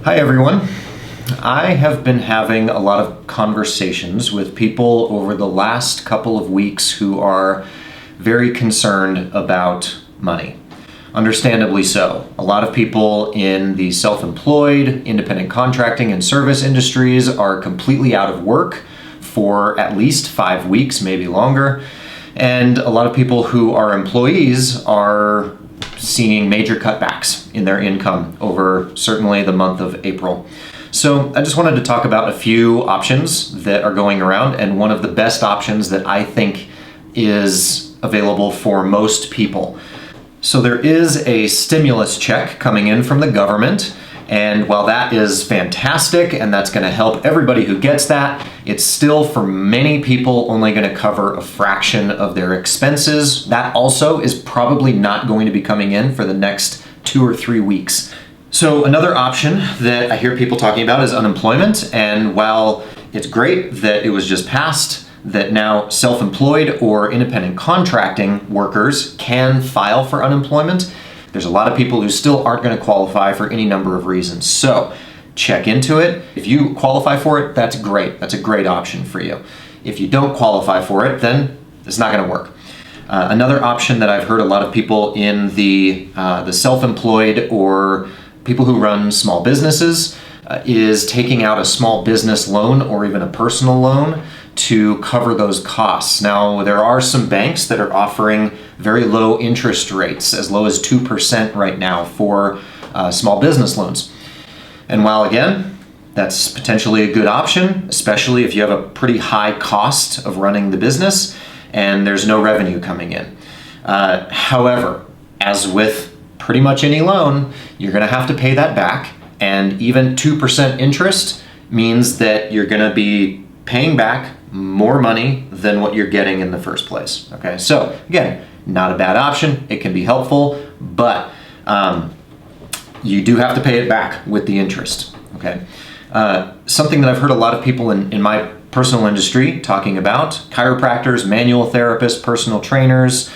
Hi everyone. I have been having a lot of conversations with people over the last couple of weeks who are very concerned about money. Understandably so. A lot of people in the self-employed, independent contracting, and service industries are completely out of work for at least 5 weeks, maybe longer. And a lot of people who are employees are seeing major cutbacks in their income over certainly the month of April. So I just wanted to talk about a few options that are going around, and one of the best options that I think is available for most people. So there is a stimulus check coming in from the government, and while that is fantastic and that's going to help everybody who gets that, it's still for many people only going to cover a fraction of their expenses. That also is probably not going to be coming in for the next 2 or 3 weeks. So another option that I hear people talking about is unemployment, and while it's great that it was just passed, that now self-employed or independent contracting workers can file for unemployment, there's a lot of people who still aren't going to qualify for any number of reasons. So check into it. If you qualify for it, that's great. That's a great option for you. If you don't qualify for it, then it's not going to work. Another option that I've heard a lot of people in the self-employed or people who run small businesses is taking out a small business loan or even a personal loan to cover those costs. Now, there are some banks that are offering very low interest rates, as low as 2% right now for small business loans. And while again, that's potentially a good option, especially if you have a pretty high cost of running the business and there's no revenue coming in. However, as with pretty much any loan, you're going to have to pay that back, and even 2% interest means that you're going to be paying back more money than what you're getting in the first place. Okay, so again, not a bad option. It can be helpful, but you do have to pay it back with the interest. Okay, something that I've heard a lot of people in my personal industry talking about, chiropractors, manual therapists, personal trainers,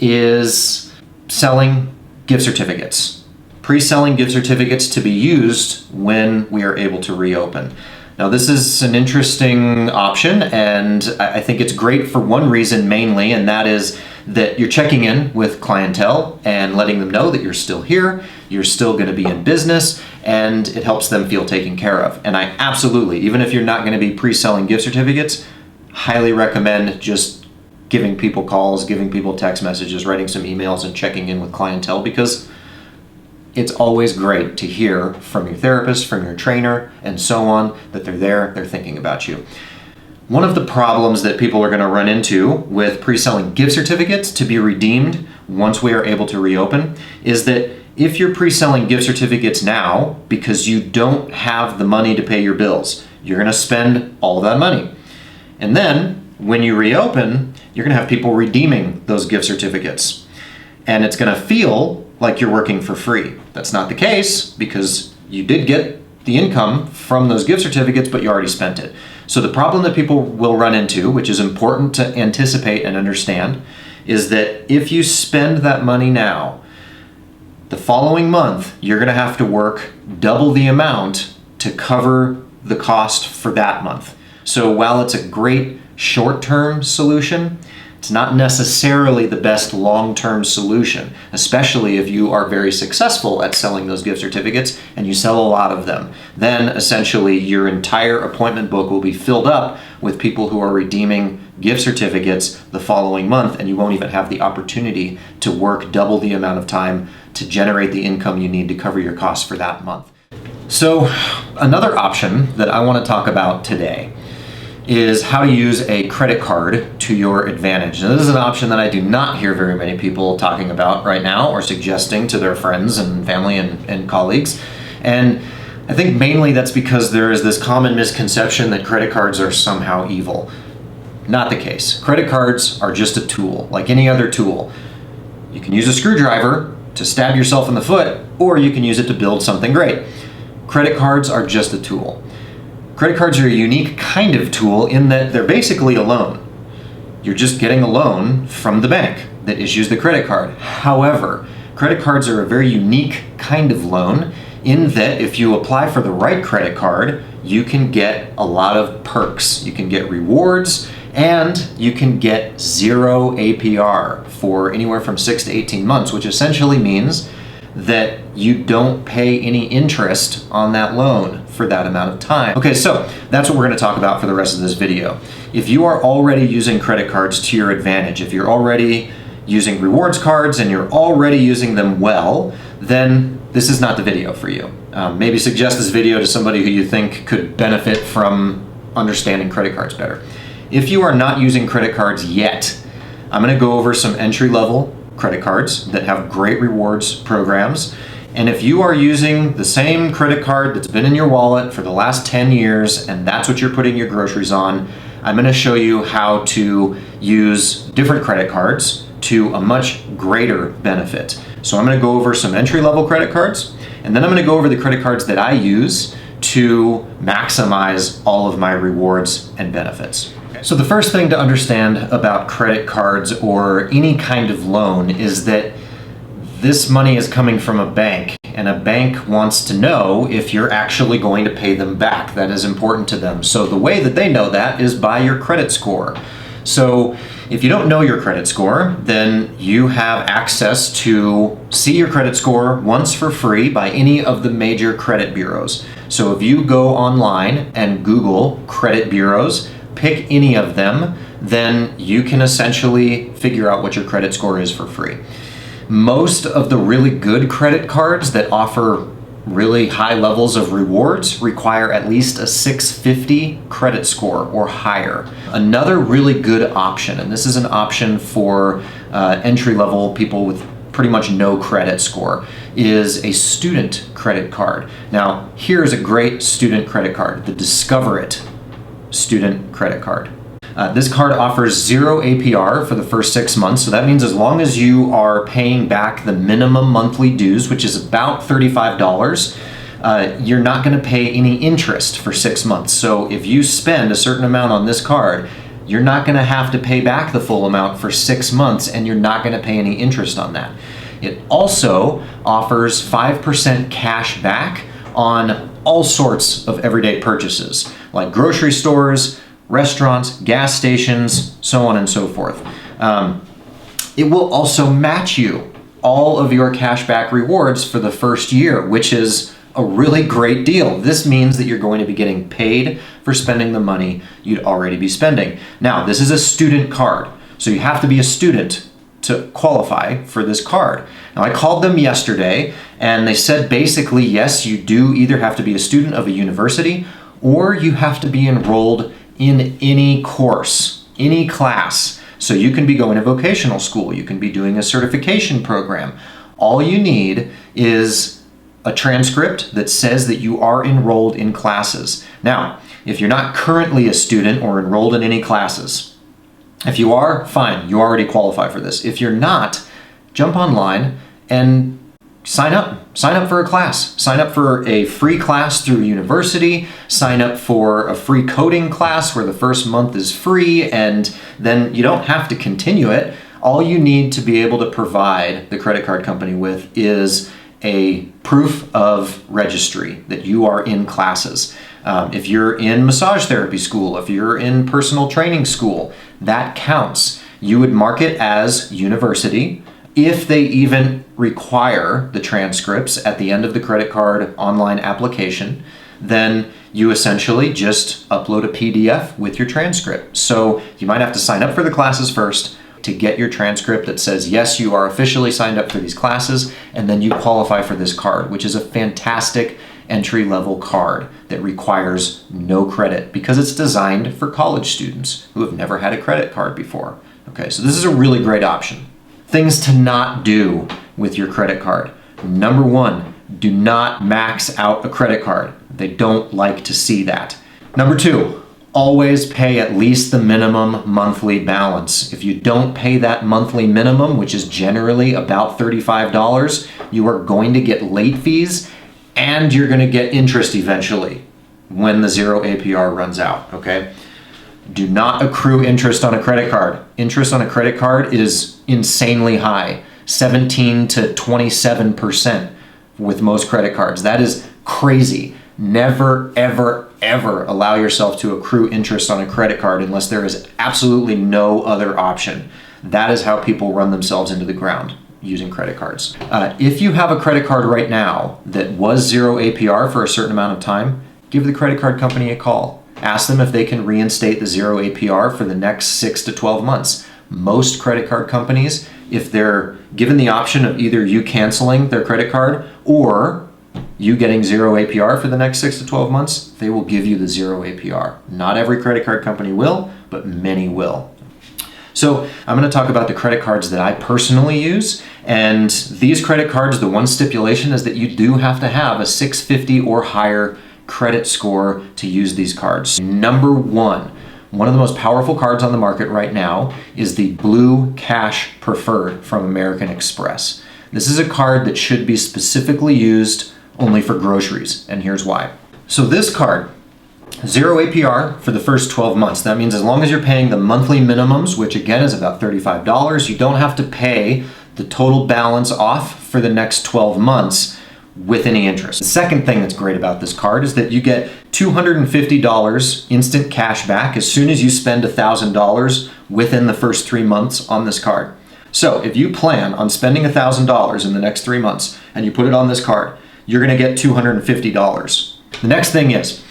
is selling gift certificates. Pre-selling gift certificates to be used when we are able to reopen. Now, this is an interesting option, and I think it's great for one reason mainly, and that is that you're checking in with clientele and letting them know that you're still here, you're still going to be in business, and it helps them feel taken care of. And I absolutely, even if you're not going to be pre-selling gift certificates, highly recommend just giving people calls, giving people text messages, writing some emails, and checking in with clientele, because it's always great to hear from your therapist, from your trainer, and so on, that they're there, they're thinking about you. One of the problems that people are going to run into with pre-selling gift certificates to be redeemed once we are able to reopen is that if you're pre-selling gift certificates now because you don't have the money to pay your bills, you're going to spend all of that money. And then when you reopen, you're going to have people redeeming those gift certificates. And it's going to feel like you're working for free. That's not the case, because you did get the income from those gift certificates, but you already spent it. So the problem that people will run into, which is important to anticipate and understand, is that if you spend that money now, the following month, you're going to have to work double the amount to cover the cost for that month. So while it's a great short-term solution, it's not necessarily the best long-term solution, especially if you are very successful at selling those gift certificates and you sell a lot of them. Then essentially your entire appointment book will be filled up with people who are redeeming gift certificates the following month, and you won't even have the opportunity to work double the amount of time to generate the income you need to cover your costs for that month. So another option that I want to talk about today is how to use a credit card to your advantage. Now, this is an option that I do not hear very many people talking about right now or suggesting to their friends and family and colleagues. And I think mainly that's because there is this common misconception that credit cards are somehow evil. Not the case. Credit cards are just a tool, like any other tool. You can use a screwdriver to stab yourself in the foot, or you can use it to build something great. Credit cards are just a tool. Credit cards are a unique kind of tool in that they're basically a loan. You're just getting a loan from the bank that issues the credit card. However, credit cards are a very unique kind of loan in that if you apply for the right credit card, you can get a lot of perks. You can get rewards, and you can get 0 APR for anywhere from 6 to 18 months, which essentially means that you don't pay any interest on that loan for that amount of time. Okay, so that's what we're going to talk about for the rest of this video. If you are already using credit cards to your advantage, if you're already using rewards cards and you're already using them well, then this is not the video for you. Maybe suggest this video to somebody who you think could benefit from understanding credit cards better. If you are not using credit cards yet, I'm going to go over some entry-level credit cards that have great rewards programs. And if you are using the same credit card that's been in your wallet for the last 10 years and that's what you're putting your groceries on, I'm going to show you how to use different credit cards to a much greater benefit. So I'm going to go over some entry-level credit cards, and then I'm going to go over the credit cards that I use to maximize all of my rewards and benefits. So the first thing to understand about credit cards or any kind of loan is that this money is coming from a bank, and a bank wants to know if you're actually going to pay them back. That is important to them. So the way that they know that is by your credit score. So if you don't know your credit score, then you have access to see your credit score once for free by any of the major credit bureaus. So if you go online and Google credit bureaus, pick any of them, then you can essentially figure out what your credit score is for free. Most of the really good credit cards that offer really high levels of rewards require at least a 650 credit score or higher. Another really good option, and this is an option for entry-level people with pretty much no credit score, is a student credit card. Now, here's a great student credit card, the Discover It student credit card. This card offers 0 APR for the first 6 months, so that means as long as you are paying back the minimum monthly dues, which is about $35, you're not going to pay any interest for 6 months. So if you spend a certain amount on this card, you're not going to have to pay back the full amount for 6 months, and you're not going to pay any interest on that. It also offers 5% cash back on all sorts of everyday purchases, like grocery stores, restaurants, gas stations, so on and so forth. It will also match you all of your cashback rewards for the first year, which is a really great deal. This means that you're going to be getting paid for spending the money you'd already be spending. Now, this is a student card, so you have to be a student to qualify for this card. Now, I called them yesterday, and they said basically, yes, you do either have to be a student of a university or you have to be enrolled in any course, any class. So you can be going to vocational school, you can be doing a certification program. All you need is a transcript that says that you are enrolled in classes. Now, if you're not currently a student or enrolled in any classes, if you are, fine, you already qualify for this. If you're not, jump online and sign up for a class. Sign up for a free class through a university. Sign up for a free coding class where the first month is free, and then you don't have to continue it. All you need to be able to provide the credit card company with is a proof of registry that you are in classes. If you're in massage therapy school, if you're in personal training school, that counts. You would mark it as university. If they even require the transcripts at the end of the credit card online application, then you essentially just upload a PDF with your transcript. So you might have to sign up for the classes first to get your transcript that says, yes, you are officially signed up for these classes, and then you qualify for this card, which is a fantastic entry-level card that requires no credit because it's designed for college students who have never had a credit card before. Okay, so this is a really great option. Things to not do with your credit card. Number one, do not max out a credit card. They don't like to see that. Number two, always pay at least the minimum monthly balance. If you don't pay that monthly minimum, which is generally about $35, you are going to get late fees and you're going to get interest eventually when the 0 APR runs out, okay? Do not accrue interest on a credit card. Interest on a credit card is insanely high, 17 to 27%. with most credit cards. That is crazy. Never, ever, ever allow yourself to accrue interest on a credit card unless there is absolutely no other option. That is how people run themselves into the ground, using credit cards. If you have a credit card right now that was 0 APR for a certain amount of time, give the credit card company a call. Ask them if they can reinstate the 0 APR for the next 6 to 12 months. Most credit card companies, if they're given the option of either you canceling their credit card or you getting 0 APR for the next 6 to 12 months, they will give you the 0 APR. Not every credit card company will, but many will. So I'm going to talk about the credit cards that I personally use. And these credit cards, the one stipulation is that you do have to have a 650 or higher credit score to use these cards. Number one of the most powerful cards on the market right now is the Blue Cash Preferred from American Express. This is a card that should be specifically used only for groceries, and here's why. So this card, 0 APR for the first 12 months. That means as long as you're paying the monthly minimums, which again is about $35, you don't have to pay the total balance off for the next 12 months with any interest. The second thing that's great about this card is that you get $250 instant cash back as soon as you spend $1,000 within the first 3 months on this card. So if you plan on spending $1,000 in the next 3 months and you put it on this card, you're gonna get $250. The next thing is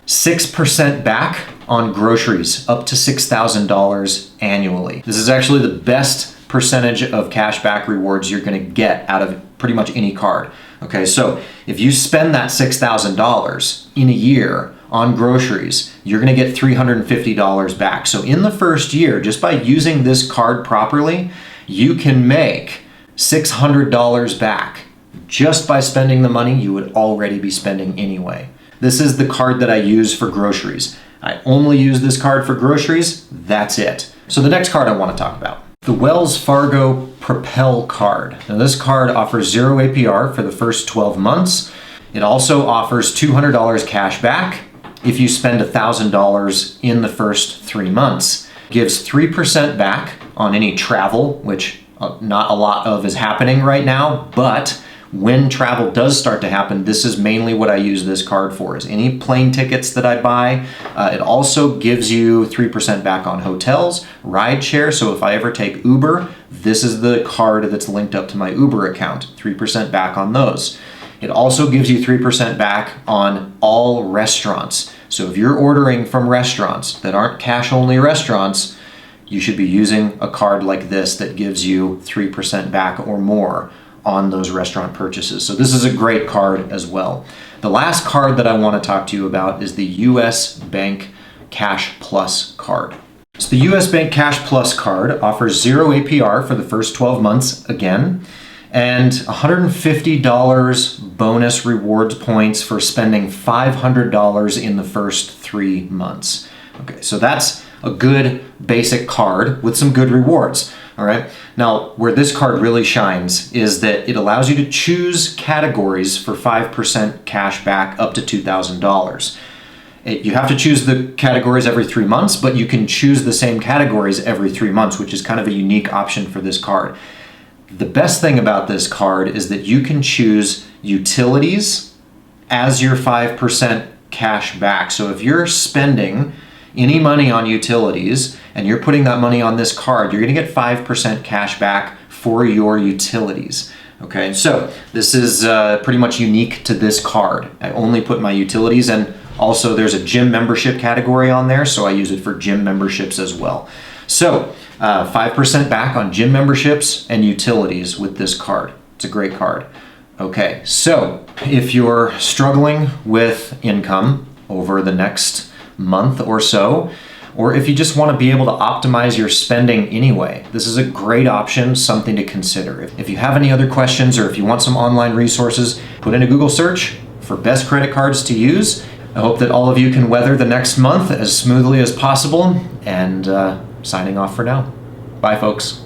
6% back on groceries, up to $6,000 annually. This is actually the best percentage of cash back rewards you're gonna get out of pretty much any card. Okay, so if you spend that $6,000 in a year on groceries, you're gonna get $350 back. So in the first year, just by using this card properly, you can make $600 back just by spending the money you would already be spending anyway. This is the card that I use for groceries. I only use this card for groceries, that's it. So the next card I want to talk about, the Wells Fargo Propel card. Now this card offers 0 APR for the first 12 months. It also offers $200 cash back if you spend $1,000 in the first 3 months. Gives 3% back on any travel, which not a lot of is happening right now, but when travel does start to happen, this is mainly what I use this card for, is any plane tickets that I buy. It also gives you 3% back on hotels, rideshare. So if I ever take Uber, this is the card that's linked up to my Uber account, 3% back on those. It also gives you 3% back on all restaurants. So if you're ordering from restaurants that aren't cash-only restaurants, you should be using a card like this that gives you 3% back or more on those restaurant purchases. So this is a great card as well. The last card that I want to talk to you about is the US Bank Cash Plus card. So the US Bank Cash Plus card offers 0 APR for the first 12 months again, and $150 bonus rewards points for spending $500 in the first 3 months. Okay, so that's a good basic card with some good rewards. All right. Now, where this card really shines is that it allows you to choose categories for 5% cash back up to $2,000. You have to choose the categories every 3 months, but you can choose the same categories every 3 months, which is kind of a unique option for this card. The best thing about this card is that you can choose utilities as your 5% cash back. So if you're spending any money on utilities and you're putting that money on this card, you're going to get 5% cash back for your utilities. Okay, so this is pretty much unique to this card. I only put my utilities, and also there's a gym membership category on there, so I use it for gym memberships as well. So 5% back on gym memberships and utilities with this card. It's a great card. Okay, so if you're struggling with income over the next month or so, or if you just want to be able to optimize your spending anyway, this is a great option, something to consider. If you have any other questions, or if you want some online resources, put in a Google search for best credit cards to use. I hope that all of you can weather the next month as smoothly as possible, and signing off for now. Bye, folks.